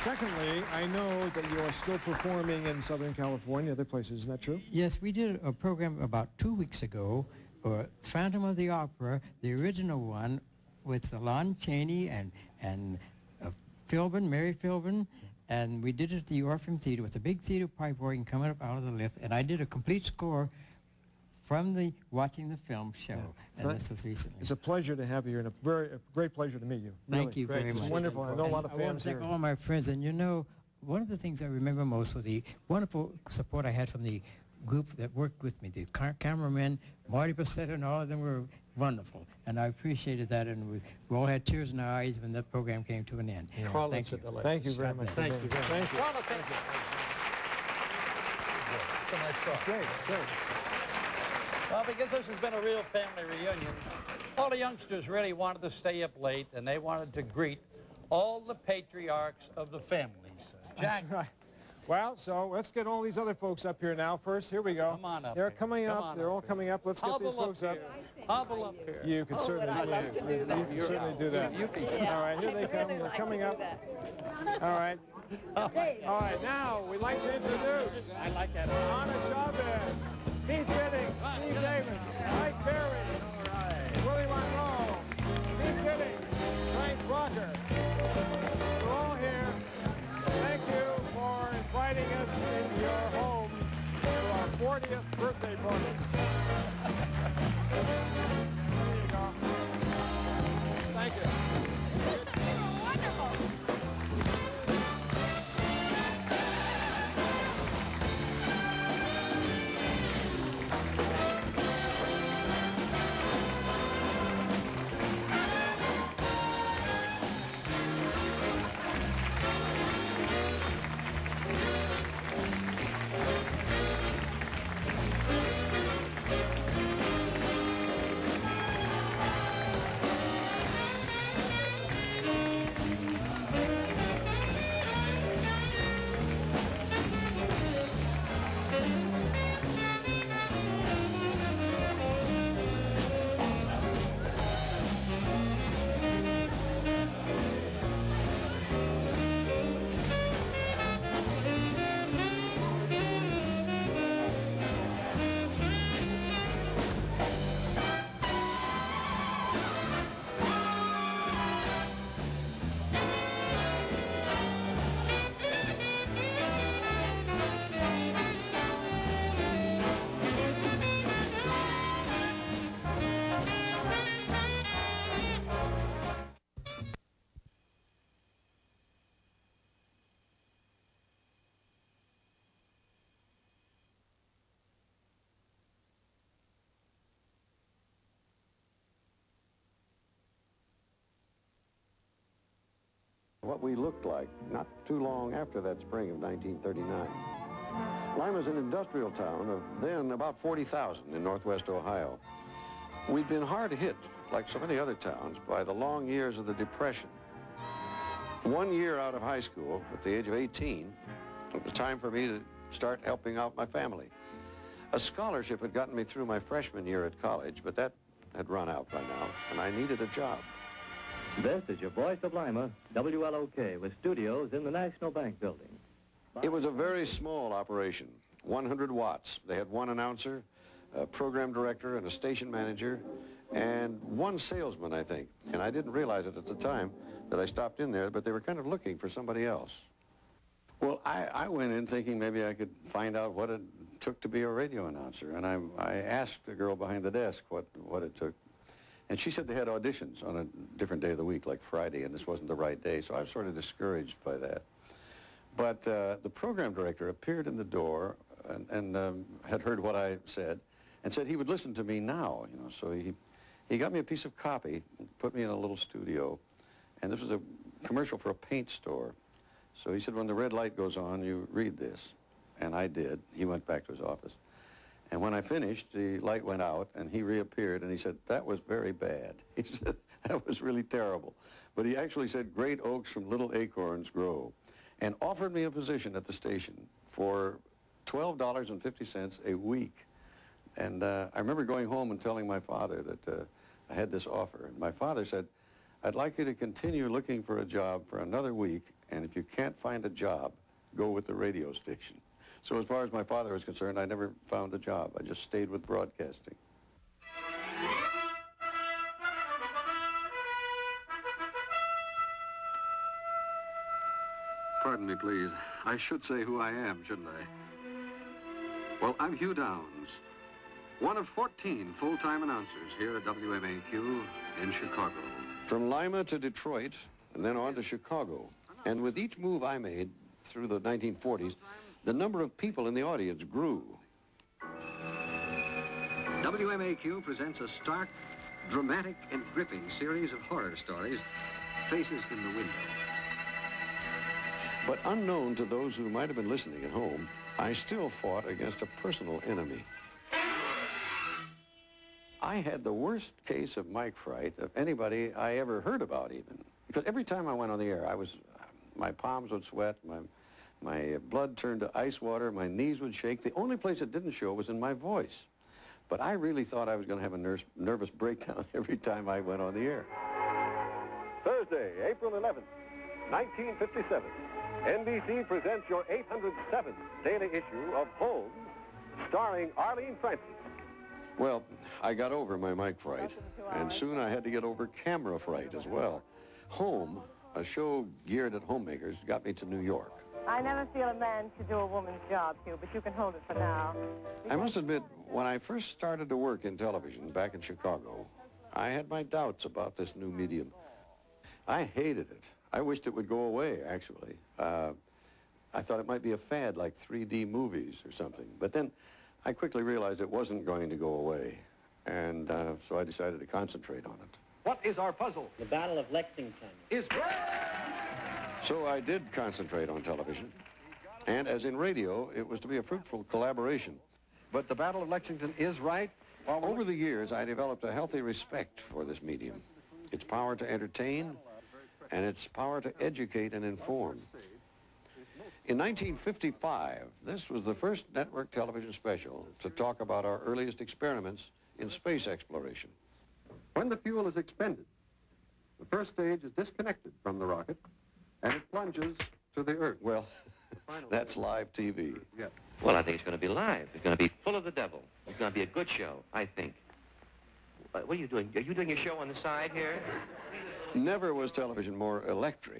Secondly, I know that you are still performing in Southern California, other places. Isn't that true? Yes, we did a program about 2 weeks ago, Phantom of the Opera, the original one, with Lon Chaney and Philbin, Mary Philbin, and we did it at the Orpheum Theater with a big theater pipe organ coming up out of the lift, and I did a complete score from watching the film show, and this was recently. It's a pleasure to have you here, and a great pleasure to meet you. Thank you very much. It's wonderful. I know a lot of fans here. I want to thank all my friends, and you know, one of the things I remember most was the wonderful support I had from the group that worked with me, the cameramen, Marty Bassetta, and all of them were wonderful, and I appreciated that, and we all had tears in our eyes when that program came to an end. Yeah. Thank you. Thank you very much. Thank you. Thank you. Great. Well, because this has been a real family reunion, all the youngsters really wanted to stay up late, and they wanted to greet all the patriarchs of the families. Jack. That's right. Well, so let's get all these other folks up here now. First, here we go. Come on up. They're here. coming up. They're all coming up. Let's get these folks up. Hobble up here. You can certainly do that. You can certainly do that. All right, here they come. They're coming up. All right. All right, now we'd like to introduce I like that. Ana Chavez, Keith Giddings, Steve Davis, Mike Berry, Willie Monroe, Keith Giddings, Frank Rocker. We're all here. Thank you for inviting us in your home to our 40th birthday party. There you go. Thank you. Wonderful. What we looked like not too long after that spring of 1939. Lima's an industrial town of then about 40,000 in northwest Ohio. We'd been hard hit, like so many other towns, by the long years of the Depression. 1 year out of high school, at the age of 18, it was time for me to start helping out my family. A scholarship had gotten me through my freshman year at college, but that had run out by now, and I needed a job. This is your voice of Lima, WLOK, with studios in the National Bank building. It was a very small operation, 100 watts. They had one announcer, a program director, and a station manager, and one salesman, I think. And I didn't realize it at the time that I stopped in there, but they were kind of looking for somebody else. Well, I went in thinking maybe I could find out what it took to be a radio announcer, and I asked the girl behind the desk what it took. And she said they had auditions on a different day of the week, like Friday, and this wasn't the right day, so I was sort of discouraged by that. But the program director appeared in the door and had heard what I said and said he would listen to me now, you know. So he got me a piece of copy, put me in a little studio, and this was a commercial for a paint store. So he said, when the red light goes on, you read this. And I did. He went back to his office. And when I finished, the light went out, and he reappeared, and he said, that was very bad. He said, that was really terrible. But he actually said, great oaks from little acorns grow, and offered me a position at the station for $12.50 a week. And I remember going home and telling my father that I had this offer. And my father said, I'd like you to continue looking for a job for another week, and if you can't find a job, go with the radio station. So as far as my father was concerned, I never found a job. I just stayed with broadcasting. Pardon me, please. I should say who I am, shouldn't I? Well, I'm Hugh Downs, one of 14 full-time announcers here at WMAQ in Chicago. From Lima to Detroit, and then on to Chicago. And with each move I made through the 1940s, the number of people in the audience grew. WMAQ presents a stark, dramatic, and gripping series of horror stories, Faces in the Window. But unknown to those who might have been listening at home, I still fought against a personal enemy. I had the worst case of mic fright of anybody I ever heard about even. Because every time I went on the air, my palms would sweat, my blood turned to ice water, my knees would shake. The only place it didn't show was in my voice. But I really thought I was going to have a nervous breakdown every time I went on the air. Thursday, April 11th, 1957. NBC presents your 807th daily issue of Home, starring Arlene Francis. Well, I got over my mic fright, and soon I had to get over camera fright as well. Home, a show geared at homemakers, got me to New York. I never feel a man should do a woman's job, Hugh, but you can hold it for now. I must admit, when I first started to work in television back in Chicago, I had my doubts about this new medium. I hated it. I wished it would go away, actually. I thought it might be a fad like 3D movies or something. But then I quickly realized it wasn't going to go away. And so I decided to concentrate on it. What is our puzzle? The Battle of Lexington. Is So I did concentrate on television. And as in radio, it was to be a fruitful collaboration. But the Battle of Lexington is right? Over the years, I developed a healthy respect for this medium. Its power to entertain, and its power to educate and inform. In 1955, this was the first network television special to talk about our earliest experiments in space exploration. When the fuel is expended, the first stage is disconnected from the rocket, and it plunges to the Earth. Well, that's live TV. Yeah. Well, I think it's going to be live. It's going to be full of the devil. It's going to be a good show, I think. What are you doing? Are you doing your show on the side here? Never was television more electric